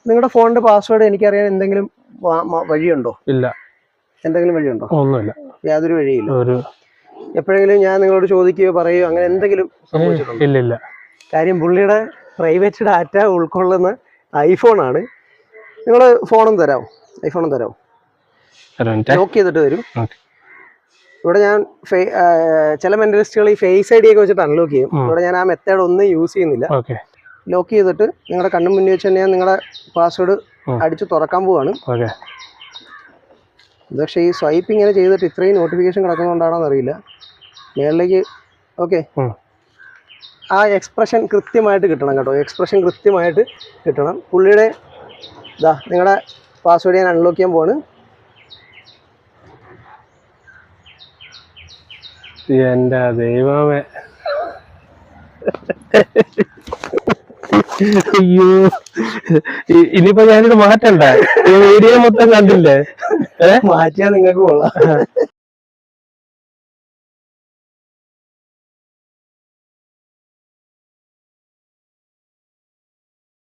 നിങ്ങളുടെ ഫോണിന്റെ പാസ്വേഡ് എനിക്കറിയാൻ എന്തെങ്കിലും വഴിയുണ്ടോ? ഇല്ല. എന്തെങ്കിലും വഴിയുണ്ടോ? ഒന്നുമില്ല, യാതൊരു വഴിയില്ല. എപ്പോഴെങ്കിലും ഞാൻ നിങ്ങളോട് ചോദിക്കുകയോ പറയുകയോ അങ്ങനെ എന്തെങ്കിലും സംഭവിച്ചിട്ടുണ്ടോ? ഇല്ല. കാര്യം പുള്ളിയുടെ പ്രൈവറ്റ് ഡാറ്റ ഉൾക്കൊള്ളുന്ന ഐഫോണാണ്. നിങ്ങൾ ഐഫോണും തരാമോ? ലോക്ക് ചെയ്തിട്ട് തരും. ഇവിടെ ഞാൻ ചില മെന്റലിസ്റ്റുകൾ ഈ ഫേസ് ഐ ഡി ഒക്കെ വെച്ചിട്ട് അൺലോക്ക് ചെയ്യും. ഇവിടെ ഞാൻ ആ മെത്തേഡ് ഒന്നും യൂസ് ചെയ്യുന്നില്ല. ലോക്ക് ചെയ്തിട്ട് നിങ്ങളുടെ കണ്ണും മുന്നിൽ വെച്ച് തന്നെ ഞാൻ നിങ്ങളുടെ പാസ്വേഡ് അടിച്ച് തുറക്കാൻ പോവാണ്. പക്ഷേ ഈ സ്വൈപ്പ് ഇങ്ങനെ ചെയ്തിട്ട് ഇത്രയും നോട്ടിഫിക്കേഷൻ കിടക്കുന്നതുകൊണ്ടാണോ അറിയില്ല. മേളിലേക്ക് ഓക്കെ. ആ എക്സ്പ്രഷൻ കൃത്യമായിട്ട് കിട്ടണം കേട്ടോ. എക്സ്പ്രഷൻ കൃത്യമായിട്ട് കിട്ടണം. പുള്ളിയുടെ ഇതാ നിങ്ങളുടെ പാസ്വേഡ് ഞാൻ അൺലോക്ക് ചെയ്യാൻ പോവാണ്. എന്റെ ദൈവമേ, അയ്യോ, ഇനിയിപ്പോ ഞാനിത് മാറ്റണ്ടേ? വീഡിയോ മൊത്തം കണ്ടില്ലേ? മാറ്റിയാൽ നിങ്ങൾക്ക് കൊള്ളാം.